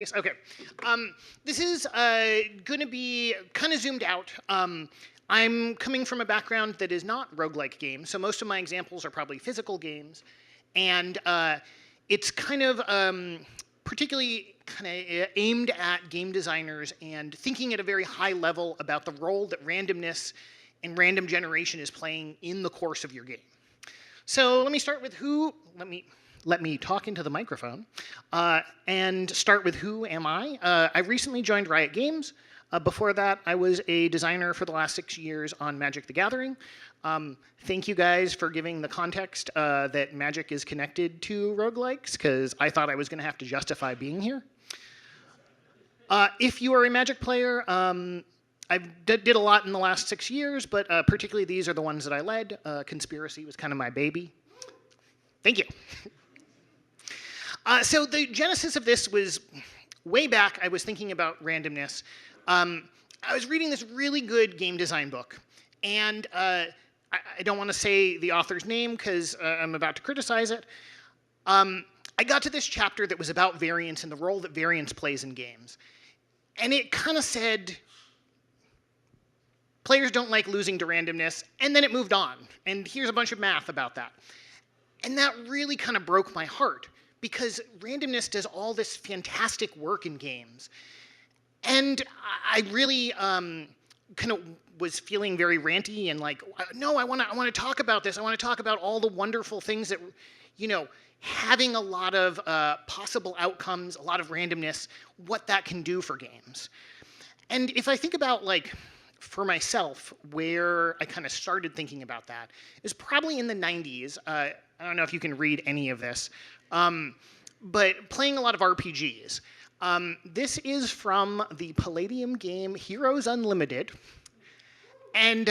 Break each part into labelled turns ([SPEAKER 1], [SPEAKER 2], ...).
[SPEAKER 1] Yes, okay. This is going to be kind of zoomed out. I'm coming from a background that is not roguelike games, so most of my examples are probably physical games. And it's kind of particularly kind of aimed at game designers and thinking at a very high level about the role that randomness and random generation is playing in the course of your game. So let me start with let me talk into the microphone and start with who am I. I recently joined Riot Games. Before that, I was a designer for the last 6 years on Magic the Gathering. Thank you guys for giving the context that Magic is connected to roguelikes, because I thought I was going to have to justify being here. If you are a Magic player, I did a lot in the last 6 years, but particularly these are the ones that I led. Conspiracy was kind of my baby. Thank you. So the genesis of this was way back. I was thinking about randomness. I was reading this really good game design book, and I don't want to say the author's name because I'm about to criticize it. I got to this chapter that was about variance and the role that variance plays in games. And it kind of said, players don't like losing to randomness, and then it moved on. And here's a bunch of math about that. And that really kind of broke my heart, because randomness does all this fantastic work in games. And I really kind of was feeling very ranty and like, no, I want to talk about this. I want to talk about all the wonderful things that, having a lot of possible outcomes, a lot of randomness, what that can do for games. And if I think about, like, for myself, where I kind of started thinking about that is probably in the 90s. I don't know if you can read any of this, but playing a lot of RPGs. This is from the Palladium game Heroes Unlimited. And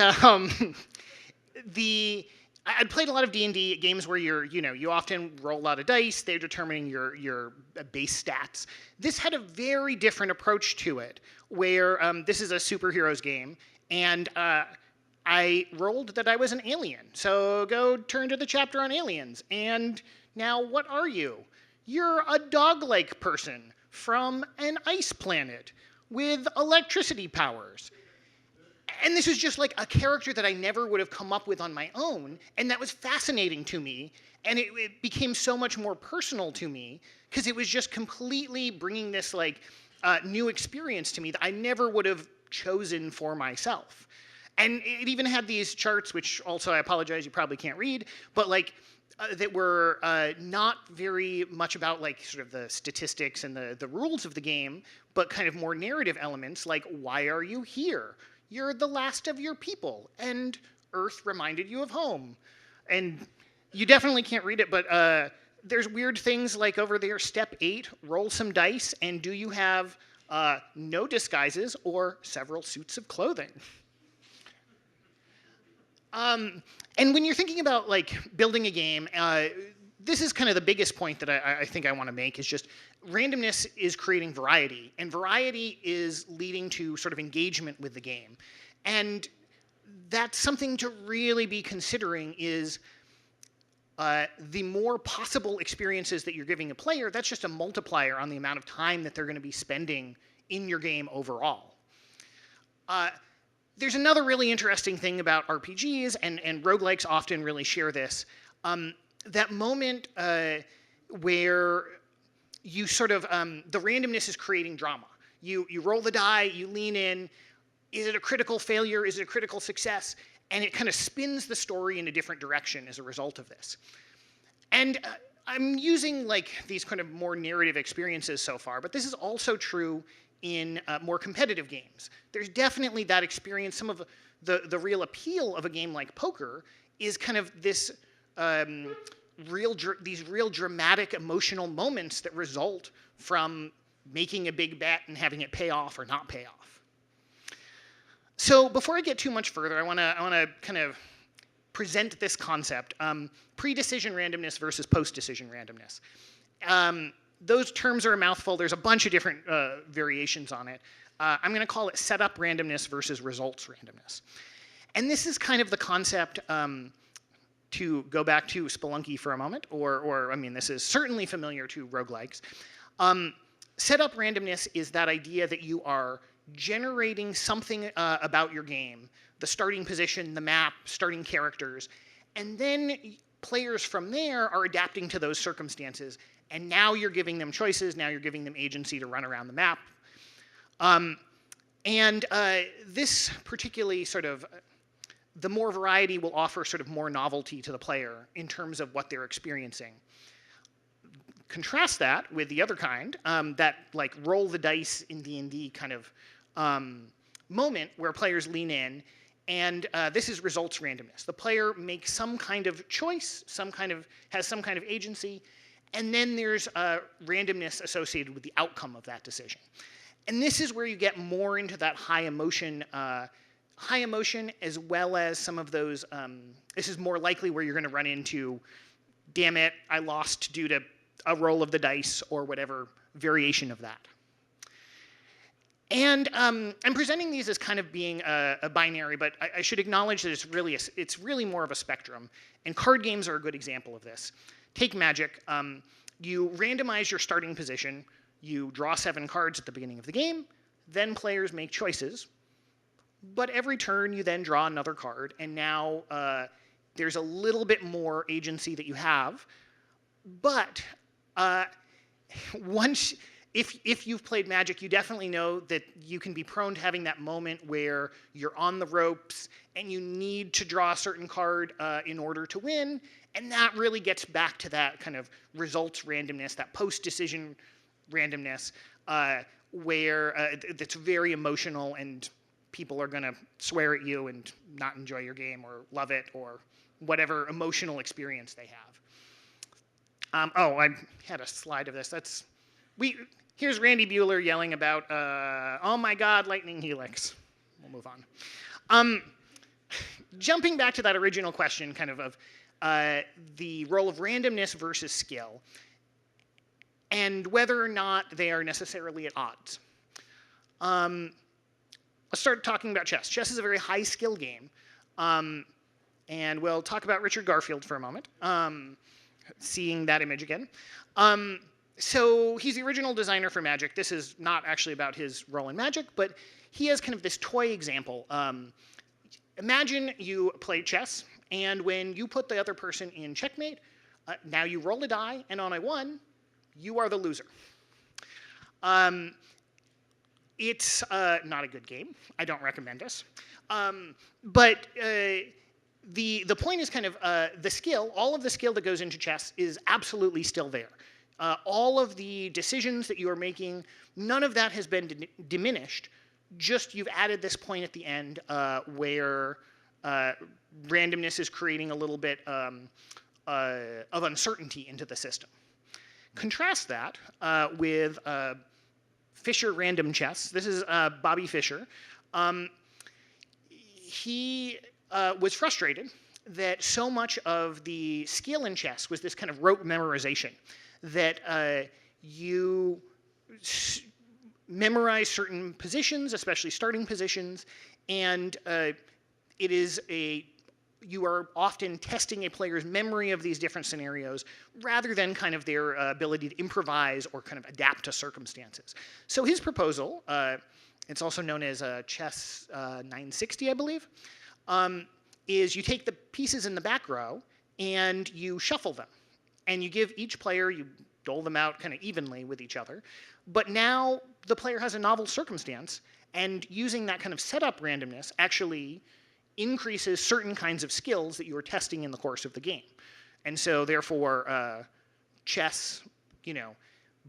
[SPEAKER 1] I'd played a lot of D&D games where you often roll a lot of dice. They're determining your base stats. This had a very different approach to it, where this is a superheroes game, and I rolled that I was an alien. So go turn to the chapter on aliens. And now what are you? You're a dog-like person from an ice planet with electricity powers. And this was just like a character that I never would have come up with on my own, and that was fascinating to me, and it became so much more personal to me, because it was just completely bringing this like new experience to me that I never would have chosen for myself. And it even had these charts, which also, I apologize, you probably can't read, but like that were not very much about like sort of the statistics and the rules of the game, but kind of more narrative elements like, why are you here? You're the last of your people, and Earth reminded you of home. And you definitely can't read it, but there's weird things like over there, step 8, roll some dice, and do you have no disguises or several suits of clothing? And when you're thinking about like building a game, this is kind of the biggest point that I think I want to make, is just randomness is creating variety, and variety is leading to sort of engagement with the game. And that's something to really be considering, is the more possible experiences that you're giving a player, that's just a multiplier on the amount of time that they're going to be spending in your game overall. There's another really interesting thing about RPGs, and roguelikes often really share this. That moment where you sort of, the randomness is creating drama. You roll the die, you lean in. Is it a critical failure? Is it a critical success? And it kind of spins the story in a different direction as a result of this. And I'm using like these kind of more narrative experiences so far, but this is also true in more competitive games. There's definitely that experience. Some of the real appeal of a game like poker is kind of this these real dramatic emotional moments that result from making a big bet and having it pay off or not pay off. So before I get too much further, I want to kind of present this concept: pre-decision randomness versus post-decision randomness. Those terms are a mouthful. There's a bunch of different variations on it. I'm going to call it setup randomness versus results randomness. And this is kind of the concept, to go back to Spelunky for a moment, or I mean, this is certainly familiar to roguelikes. Setup randomness is that idea that you are generating something about your game, the starting position, the map, starting characters, and then players from there are adapting to those circumstances. And now you're giving them choices, now you're giving them agency to run around the map. This particularly sort of, the more variety will offer sort of more novelty to the player in terms of what they're experiencing. Contrast that with the other kind, that like roll the dice in D&D kind of moment where players lean in, and this is results randomness. The player makes some kind of choice, has some kind of agency, and then there's randomness associated with the outcome of that decision. And this is where you get more into that high emotion as well as some of those, this is more likely where you're going to run into, damn it, I lost due to a roll of the dice or whatever variation of that. And I'm presenting these as kind of being a binary, but I should acknowledge that it's really more of a spectrum. And card games are a good example of this. Take Magic. You randomize your starting position. You draw 7 cards at the beginning of the game. Then players make choices. But every turn, you then draw another card. And now there's a little bit more agency that you have. But if you've played Magic, you definitely know that you can be prone to having that moment where you're on the ropes and you need to draw a certain card in order to win. And that really gets back to that kind of results randomness, that post-decision randomness, where that's very emotional and people are going to swear at you and not enjoy your game or love it or whatever emotional experience they have. I had a slide of this. Here's Randy Bueller yelling about, oh my God, Lightning Helix. We'll move on. Jumping back to that original question kind of the role of randomness versus skill and whether or not they are necessarily at odds. Let's start talking about chess. Chess is a very high skill game. And we'll talk about Richard Garfield for a moment. Seeing that image again. So he's the original designer for Magic. This is not actually about his role in Magic, but he has kind of this toy example. Imagine you play chess, and when you put the other person in checkmate, now you roll a die, and on a 1, you are the loser. It's not a good game. I don't recommend this. But the point is kind of the skill, all of the skill that goes into chess is absolutely still there. All of the decisions that you are making, none of that has been diminished. Just you've added this point at the end where randomness is creating a little bit of uncertainty into the system. Contrast that with Fischer Random Chess. This is Bobby Fischer. He was frustrated that so much of the skill in chess was this kind of rote memorization, that you memorize certain positions, especially starting positions, and you are often testing a player's memory of these different scenarios rather than kind of their ability to improvise or kind of adapt to circumstances. So his proposal, it's also known as Chess 960, I believe, is you take the pieces in the back row and you shuffle them. And you give each player, you dole them out kind of evenly with each other. But now the player has a novel circumstance, and using that kind of setup randomness actually increases certain kinds of skills that you are testing in the course of the game. And so therefore, chess,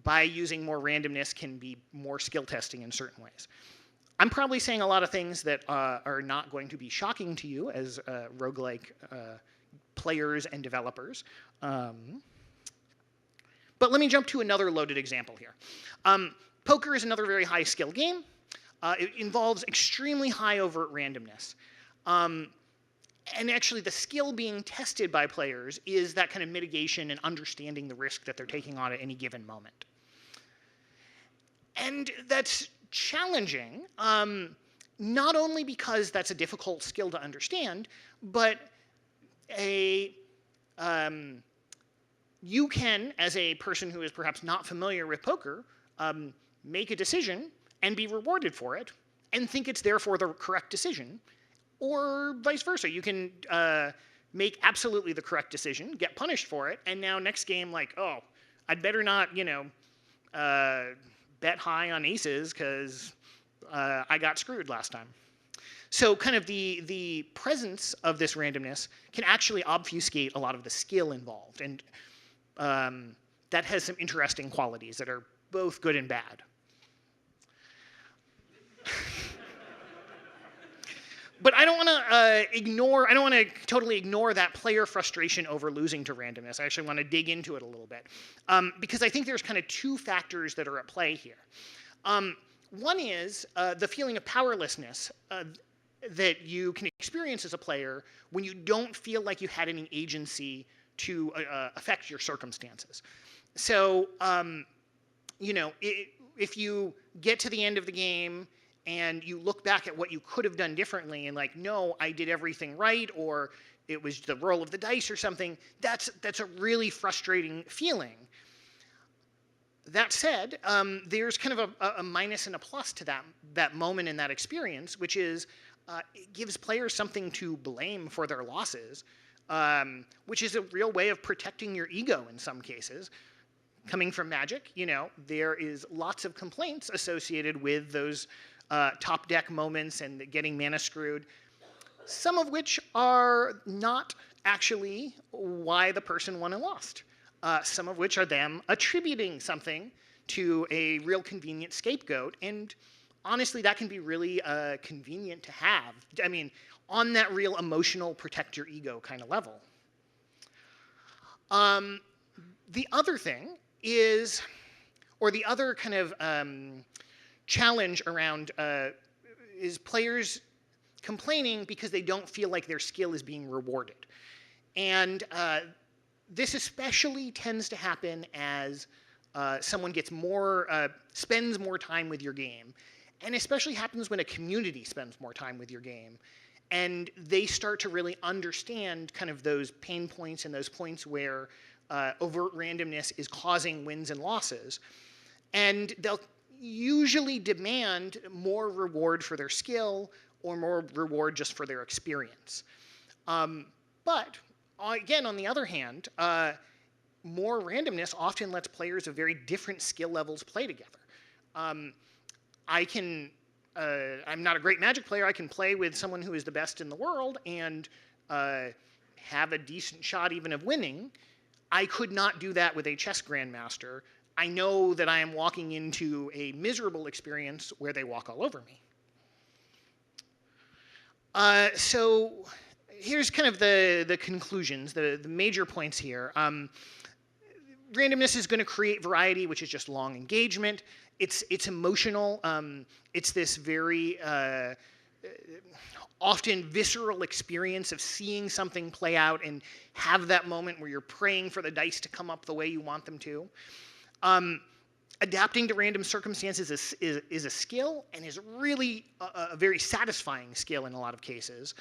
[SPEAKER 1] by using more randomness can be more skill testing in certain ways. I'm probably saying a lot of things that are not going to be shocking to you as roguelike players and developers. But let me jump to another loaded example here. Poker is another very high skill game. It involves extremely high overt randomness. And actually the skill being tested by players is that kind of mitigation and understanding the risk that they're taking on at any given moment. And that's challenging, not only because that's a difficult skill to understand, but you can, as a person who is perhaps not familiar with poker, make a decision and be rewarded for it, and think it's therefore the correct decision, or vice versa. You can make absolutely the correct decision, get punished for it, and now next game, like, oh, I'd better not, bet high on aces because I got screwed last time. So kind of the presence of this randomness can actually obfuscate a lot of the skill involved, and that has some interesting qualities that are both good and bad. But I don't want to totally ignore that player frustration over losing to randomness. I actually want to dig into it a little bit, because I think there's kind of two factors that are at play here. One is the feeling of powerlessness that you can experience as a player when you don't feel like you had any agency to affect your circumstances. So, if you get to the end of the game and you look back at what you could have done differently and like, no, I did everything right, or it was the roll of the dice or something, that's a really frustrating feeling. That said, there's kind of a minus and a plus to that moment and that experience, which is it gives players something to blame for their losses, which is a real way of protecting your ego in some cases. Coming from Magic, there is lots of complaints associated with those top deck moments and getting mana screwed, some of which are not actually why the person won and lost. Some of which are them attributing something to a real convenient scapegoat, and honestly, that can be really convenient to have. I mean, on that real emotional protect your ego kind of level. The other thing is, or the other kind of challenge around is players complaining because they don't feel like their skill is being rewarded. And this especially tends to happen as someone gets spends more time with your game, and especially happens when a community spends more time with your game, and they start to really understand kind of those pain points and those points where overt randomness is causing wins and losses, and they'll usually demand more reward for their skill or more reward just for their experience. But again, on the other hand, more randomness often lets players of very different skill levels play together. I'm not a great Magic player. I can play with someone who is the best in the world and have a decent shot even of winning. I could not do that with a chess grandmaster. I know that I am walking into a miserable experience where they walk all over me. So here's kind of the conclusions, the major points here. Randomness is going to create variety, which is just long engagement. It's emotional. It's this very often visceral experience of seeing something play out and have that moment where you're praying for the dice to come up the way you want them to. Adapting to random circumstances is a skill, and is really a very satisfying skill in a lot of cases.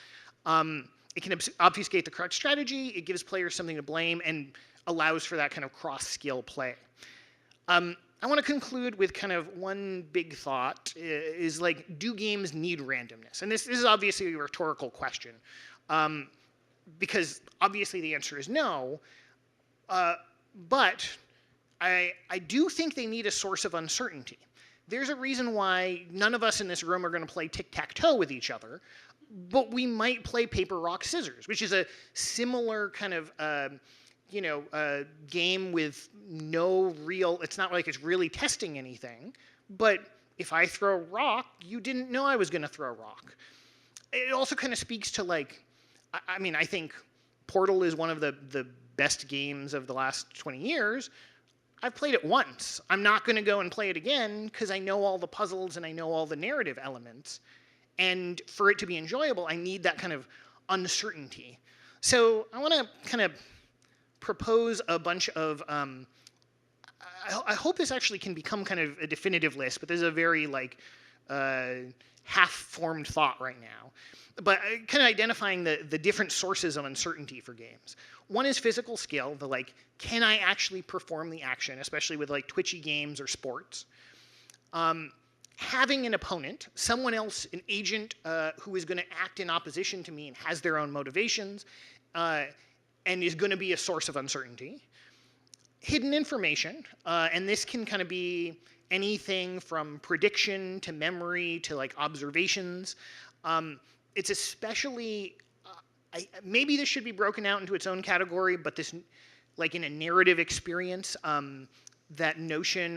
[SPEAKER 1] It can obfuscate the correct strategy, it gives players something to blame, and allows for that kind of cross-skill play. I want to conclude with kind of one big thought, is like, do games need randomness? And this is obviously a rhetorical question, because obviously the answer is no, but I do think they need a source of uncertainty. There's a reason why none of us in this room are going to play tic-tac-toe with each other, but we might play paper, rock, scissors, which is a similar kind of game with no real, it's not like it's really testing anything, but if I throw a rock, you didn't know I was going to throw a rock. It also kind of speaks to, like, I mean, I think Portal is one of the best games of the last 20 years. I've played it once. I'm not going to go and play it again because I know all the puzzles and I know all the narrative elements. And for it to be enjoyable, I need that kind of uncertainty. So I want to kind of propose a bunch of, I hope this actually can become kind of a definitive list, but this is a very half-formed thought right now. But kind of identifying the different sources of uncertainty for games. One is physical skill, can I actually perform the action, especially with twitchy games or sports. Having an opponent, someone else, an agent who is going to act in opposition to me and has their own motivations and is going to be a source of uncertainty. Hidden information, and this can kind of be anything from prediction to memory to like observations. It's especially, maybe this should be broken out into its own category, but this, like in a narrative experience, that notion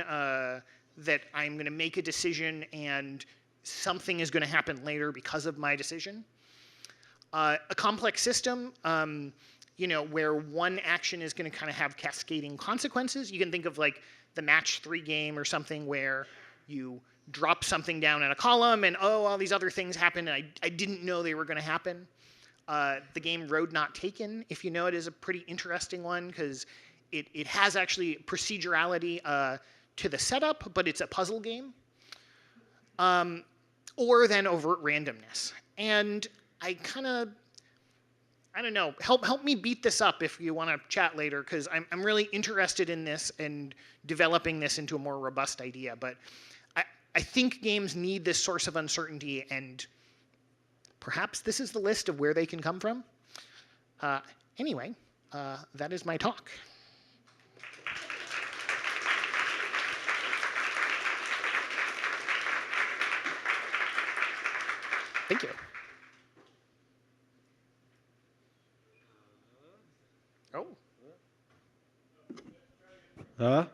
[SPEAKER 1] that I'm going to make a decision and something is going to happen later because of my decision. A complex system, where one action is going to kind of have cascading consequences. You can think of like the match 3 game or something where you drop something down in a column and all these other things happen and I didn't know they were going to happen. The game Road Not Taken, if you know it, is a pretty interesting one because it has actually procedurality to the setup, but it's a puzzle game. Or then overt randomness. And I don't know, help me beat this up if you want to chat later, because I'm really interested in this and developing this into a more robust idea. But I think games need this source of uncertainty, and perhaps this is the list of where they can come from. Anyway, that is my talk. Thank you. Oh.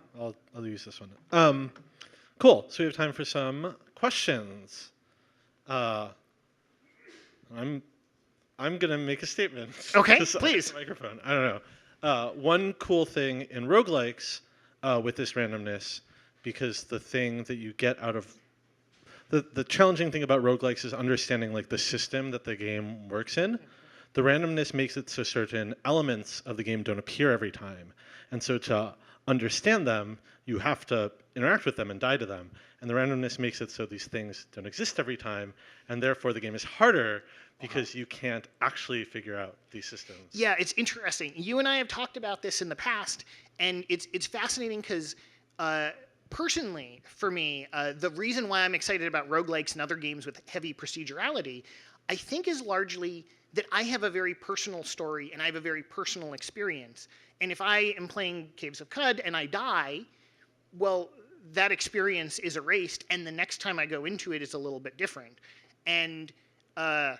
[SPEAKER 2] I'll use this one. Cool. So we have time for some questions. I'm gonna make a statement.
[SPEAKER 1] Okay, please.
[SPEAKER 2] Microphone. I don't know. One cool thing in roguelikes with this randomness, because the thing that you get out of the challenging thing about roguelikes is understanding like the system that the game works in. The randomness makes it so certain elements of the game don't appear every time, and so to understand them, you have to interact with them and die to them. And the randomness makes it so these things don't exist every time, and therefore the game is harder because you can't actually figure out these systems.
[SPEAKER 1] Yeah, it's interesting. You and I have talked about this in the past, and it's fascinating because personally, for me, the reason why I'm excited about roguelikes and other games with heavy procedurality, I think is largely that I have a very personal story and I have a very personal experience. And if I am playing Caves of Cud and I die, well, that experience is erased, and the next time I go into it is a little bit different. And I'm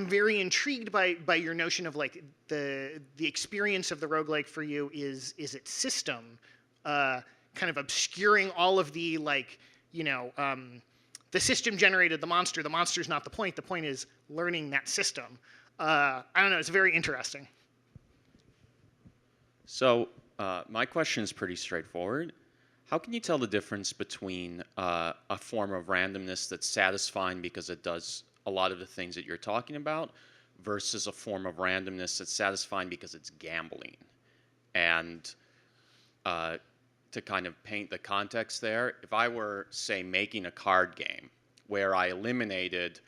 [SPEAKER 1] very intrigued by your notion of like the experience of the roguelike for you is its system, kind of obscuring all of the like, the system generated the monster's not the point is learning that system. I don't know, it's very interesting.
[SPEAKER 3] So my question is pretty straightforward. How can you tell the difference between a form of randomness that's satisfying because it does a lot of the things that you're talking about versus a form of randomness that's satisfying because it's gambling? And to kind of paint the context there, if I were, say, making a card game where I eliminated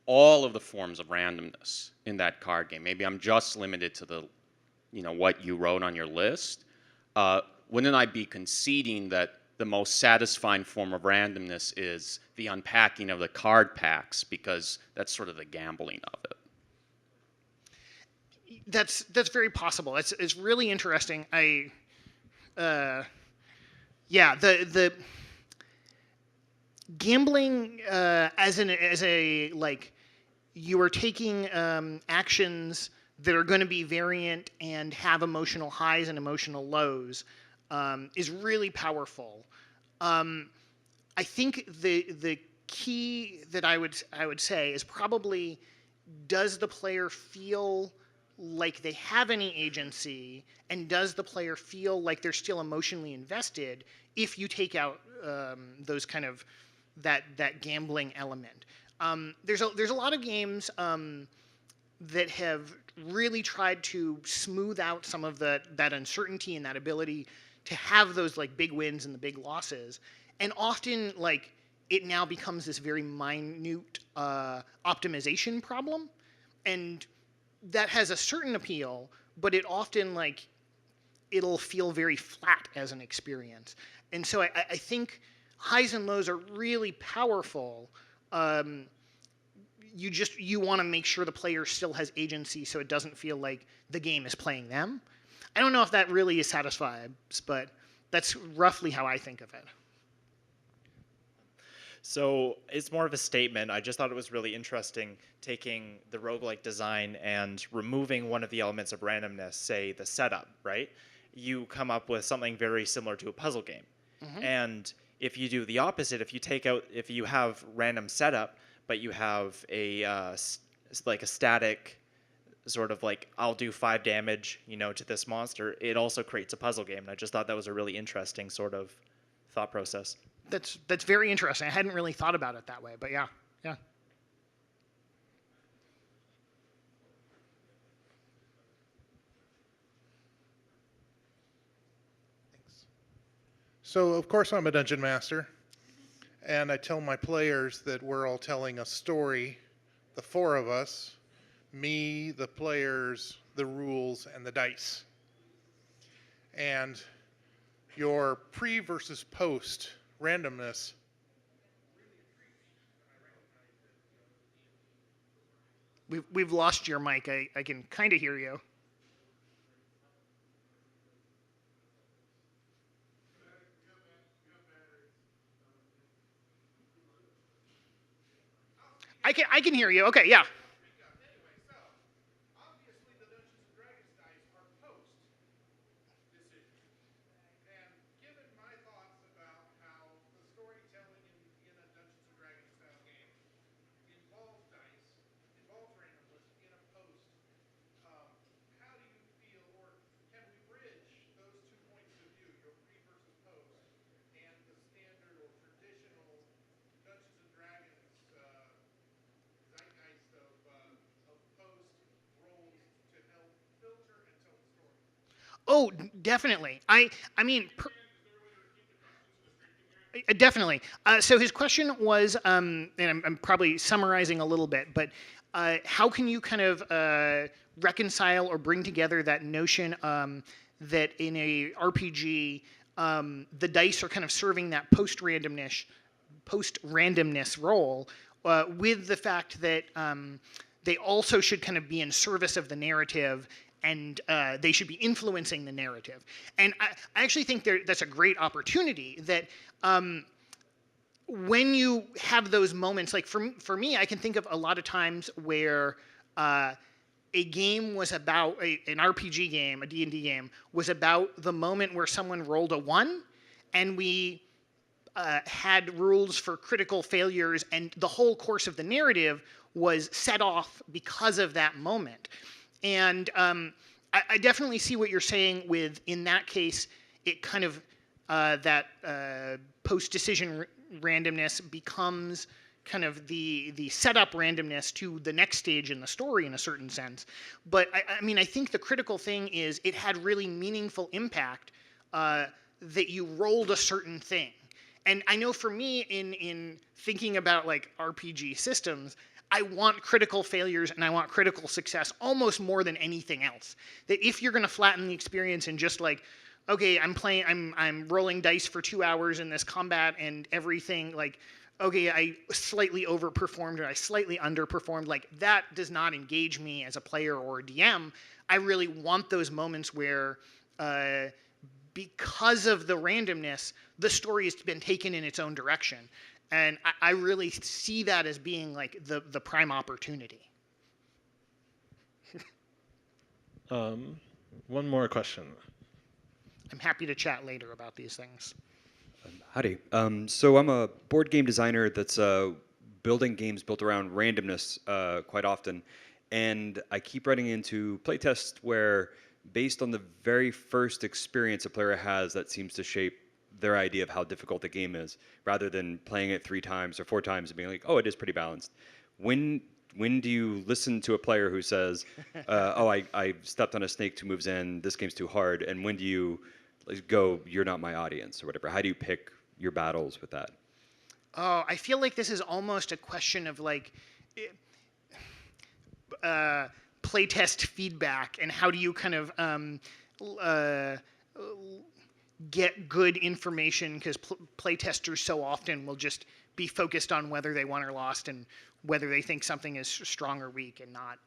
[SPEAKER 3] all of the forms of randomness in that card game, maybe I'm just limited to the, what you wrote on your list, wouldn't I be conceding that the most satisfying form of randomness is the unpacking of the card packs because that's sort of the gambling of it?
[SPEAKER 1] That's very possible. It's really interesting. The gambling as a like, you are taking actions that are going to be variant and have emotional highs and emotional lows is really powerful. I think the key that I would say is probably, does the player feel like they have any agency, and does the player feel like they're still emotionally invested if you take out those kind of that gambling element. There's a lot of games that have really tried to smooth out some of that uncertainty and that ability to have those like big wins and the big losses, and often like it now becomes this very minute optimization problem, and that has a certain appeal, but it often like it'll feel very flat as an experience. And so I think highs and lows are really powerful. Um, you want to make sure the player still has agency, so it doesn't feel like the game is playing them. I don't know if that really is satisfies, but that's roughly how I think of it.
[SPEAKER 4] So it's more of a statement. I just thought it was really interesting taking the roguelike design and removing one of the elements of randomness, say the setup, right? You come up with something very similar to a puzzle game. Mm-hmm. And if you do the opposite, if you have random setup, but you have like a static sort of like, I'll do 5 damage, to this monster, it also creates a puzzle game. And I just thought that was a really interesting sort of thought process.
[SPEAKER 1] That's very interesting. I hadn't really thought about it that way, but yeah.
[SPEAKER 5] Thanks. So, of course, I'm a dungeon master, and I tell my players that we're all telling a story, the 4 of us, me, the players, the rules, and the dice. And your pre versus post randomness.
[SPEAKER 1] We've lost your mic. I can kind of hear you. I can hear you. Okay, yeah. Oh, definitely. I mean, definitely. So his question was, and I'm probably summarizing a little bit, but how can you kind of reconcile or bring together that notion that in a RPG, the dice are kind of serving that post-randomness role with the fact that they also should kind of be in service of the narrative, and they should be influencing the narrative. And I actually think that's a great opportunity that when you have those moments, like for me, I can think of a lot of times where a game was about, an RPG game, a D&D game, was about the moment where someone rolled a 1, and we had rules for critical failures, and the whole course of the narrative was set off because of that moment. And I definitely see what you're saying with, in that case, it kind of, that post-decision randomness becomes kind of the setup randomness to the next stage in the story in a certain sense. But I mean, I think the critical thing is it had really meaningful impact that you rolled a certain thing. And I know for me, in thinking about like RPG systems, I want critical failures and I want critical success almost more than anything else. That if you're going to flatten the experience and just like, okay, I'm rolling dice for 2 hours in this combat and everything, like, okay, I slightly overperformed or I slightly underperformed, like that does not engage me as a player or a DM. I really want those moments where, because of the randomness, the story has been taken in its own direction. And I really see that as being like the prime opportunity.
[SPEAKER 2] One more question.
[SPEAKER 1] I'm happy to chat later about these things.
[SPEAKER 6] Howdy. So I'm a board game designer that's building games built around randomness quite often. And I keep running into playtests where, based on the very first experience a player has, that seems to shape their idea of how difficult the game is, rather than playing it 3 times or 4 times and being like, oh, it is pretty balanced. When do you listen to a player who says, oh, I stepped on a snake 2 moves in, this game's too hard, and when do you go, you're not my audience, or whatever? How do you pick your battles with that?
[SPEAKER 1] Oh, I feel like this is almost a question of like playtest feedback, and how do you kind of get good information, because playtesters so often will just be focused on whether they won or lost and whether they think something is strong or weak and not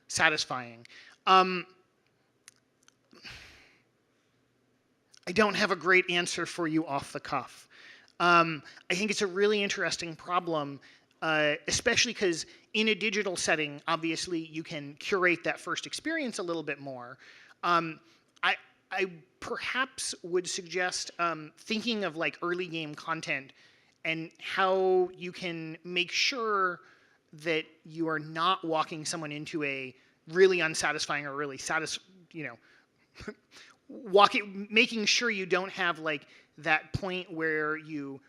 [SPEAKER 1] satisfying. I don't have a great answer for you off the cuff. I think it's a really interesting problem, especially because in a digital setting, obviously, you can curate that first experience a little bit more. I perhaps would suggest thinking of like early game content and how you can make sure that you are not walking someone into a really unsatisfying or really making sure you don't have like that point where you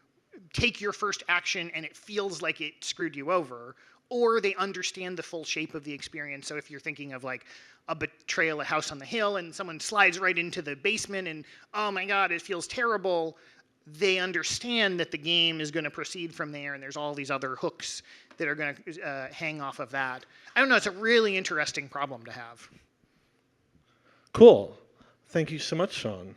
[SPEAKER 1] take your first action and it feels like it screwed you over, or they understand the full shape of the experience. So if you're thinking of like a betrayal, a house on the hill, and someone slides right into the basement and, oh my God, it feels terrible, they understand that the game is going to proceed from there, and there's all these other hooks that are going to hang off of that. I don't know, it's a really interesting problem to have.
[SPEAKER 2] Cool. Thank you so much, Shawn.